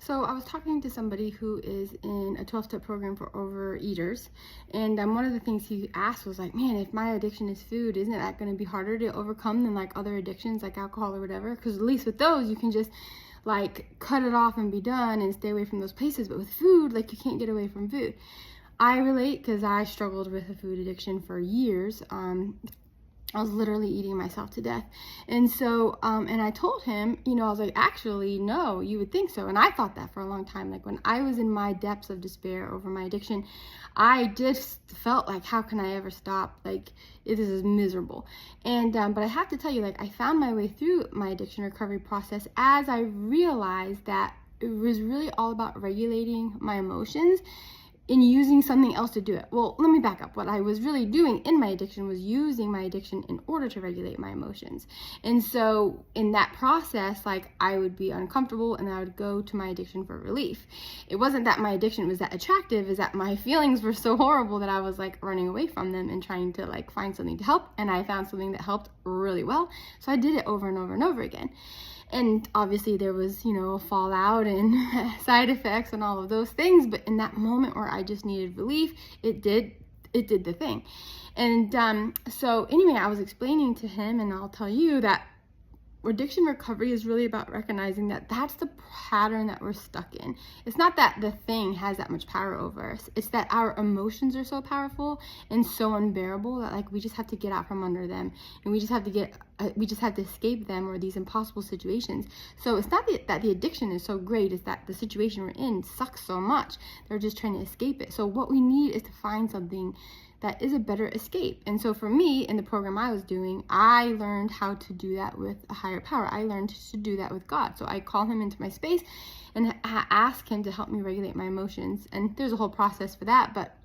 So I was talking to somebody who is in a 12-step program for overeaters, and one of the things he asked was like, man, if my addiction is food, isn't that going to be harder to overcome than like other addictions like alcohol or whatever? Because at least with those, you can just like cut it off and be done and stay away from those places. But with food, like you can't get away from food. I relate because I struggled with a food addiction for years. I was literally eating myself to death. And so, and I told him, I was like, actually, no, you would think so. And I thought that for a long time. Like when I was in my depths of despair over my addiction, I just felt like, how can I ever stop? Like, this is miserable. And, but I have to tell you, like, I found my way through my addiction recovery process as I realized that it was really all about regulating my emotions and using something else to do it. Well, let me back up. What I was really doing in my addiction was using my addiction in order to regulate my emotions. And so in that process, like I would be uncomfortable and I would go to my addiction for relief. It wasn't that my addiction was that attractive, is that my feelings were so horrible that I was like running away from them and trying to like find something to help. And I found something that helped really well. So I did it over and over and over again. And obviously there was, a fallout and side effects and all of those things. But in that moment where I just needed relief, it did the thing. And so anyway, I was explaining to him, and I'll tell you that addiction recovery is really about recognizing that that's the pattern that we're stuck in. It's not that the thing has that much power over us. It's that our emotions are so powerful and so unbearable that like we just have to get out from under them, and we just have to escape them or these impossible situations. So it's not that the addiction is so great, it's that the situation we're in sucks so much. They're just trying to escape it. So what we need is to find something that is a better escape. And so for me, in the program I was doing, I learned how to do that with a higher power. I learned to do that with God. So I call him into my space and ask him to help me regulate my emotions. And there's a whole process for that. But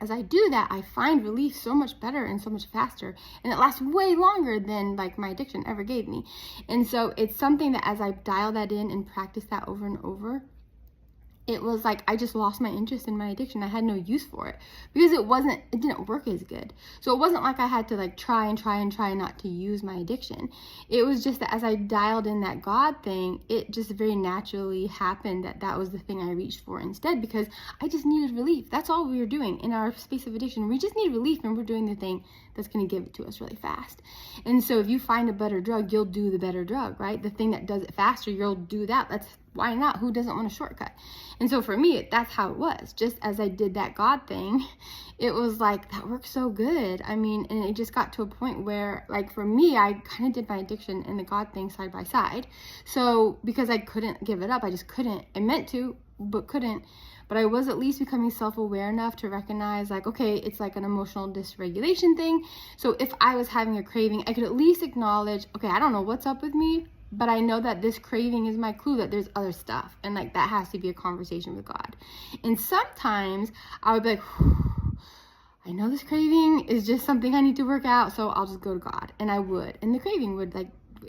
as I do that, I find relief so much better and so much faster. And it lasts way longer than like my addiction ever gave me. And so it's something that as I dial that in and practice that over and over, it was like I just lost my interest in my addiction. I had no use for it because it didn't work as good. So it wasn't like I had to like try not to use my addiction. It was just that as I dialed in that God thing, it just very naturally happened that was the thing I reached for instead, because I just needed relief. That's all we were doing in our space of addiction. We just need relief, and we're doing the thing that's going to give it to us really fast. And so if you find a better drug, you'll do the better drug, right? The thing that does it faster, you'll do that. Why not? Who doesn't want a shortcut? And so for me, that's how it was. Just as I did that God thing, it was like, that worked so good. I mean, and it just got to a point where, like, for me, I kind of did my addiction and the God thing side by side. So because I couldn't give it up, I just couldn't. I meant to, but couldn't. But I was at least becoming self-aware enough to recognize, like, okay, it's like an emotional dysregulation thing. So if I was having a craving, I could at least acknowledge, okay, I don't know what's up with me, but I know that this craving is my clue that there's other stuff. And like that has to be a conversation with God. And sometimes I would be like, I know this craving is just something I need to work out, so I'll just go to God. And I would. And the craving would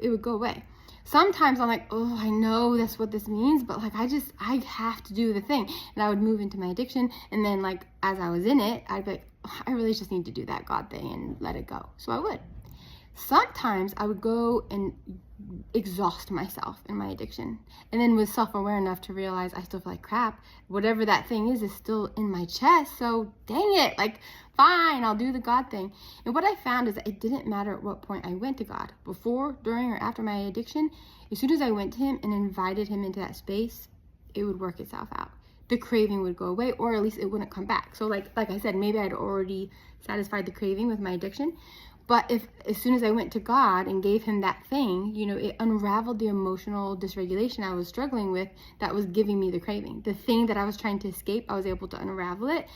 it would go away. Sometimes I'm like, oh, I know that's what this means, but like I have to do the thing. And I would move into my addiction. And then like as I was in it, I'd be like, oh, I really just need to do that God thing and let it go. So I would. Sometimes I would go and exhaust myself in my addiction, and then was self-aware enough to realize I still feel like crap. Whatever that thing is still in my chest, so dang it, like fine, I'll do the God thing. And what I found is that it didn't matter at what point I went to God, before, during, or after my addiction. As soon as I went to him and invited him into that space, it would work itself out. The craving would go away, or at least it wouldn't come back. So like I said, maybe I'd already satisfied the craving with my addiction. But if as soon as I went to God and gave him that thing, it unraveled the emotional dysregulation I was struggling with that was giving me the craving. The thing that I was trying to escape, I was able to unravel it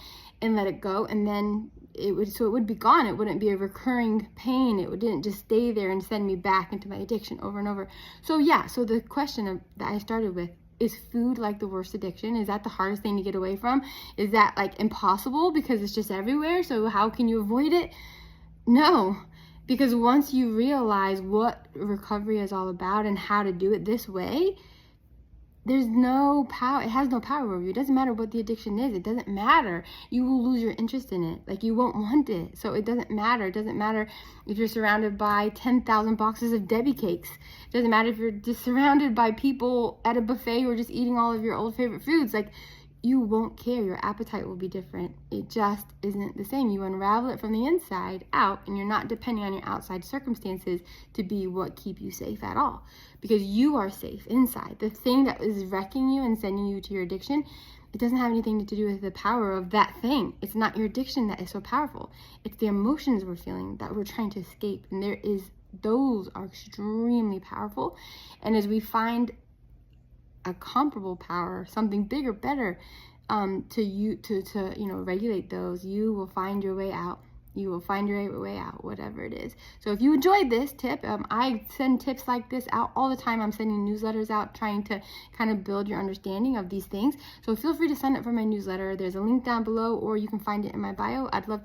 and let it go. And then it would be gone. It wouldn't be a recurring pain. It didn't just stay there and send me back into my addiction over and over. So so the question that I started with, is food like the worst addiction? Is that the hardest thing to get away from? Is that like impossible because it's just everywhere? So how can you avoid it? No, because once you realize what recovery is all about and how to do it this way, there's no power. It has no power over you. It doesn't matter what the addiction is. It doesn't matter. You will lose your interest in it. Like, you won't want it. So it doesn't matter. It doesn't matter if you're surrounded by 10,000 boxes of Debbie cakes. It doesn't matter if you're just surrounded by people at a buffet who are just eating all of your old favorite foods. Like, you won't care. Your appetite will be different. It just isn't the same. You unravel it from the inside out, and you're not depending on your outside circumstances to be what keep you safe at all, because you are safe inside. The thing that is wrecking you and sending you to your addiction, it doesn't have anything to do with the power of that thing. It's not your addiction that is so powerful. It's the emotions we're feeling that we're trying to escape. And those are extremely powerful. And as we find a comparable power, something bigger, better, to regulate those, you will find your way out. You will find your way out, whatever it is. So if you enjoyed this tip, I send tips like this out all the time. I'm sending newsletters out trying to kind of build your understanding of these things. So feel free to sign up for my newsletter. There's a link down below, or you can find it in my bio. I'd love to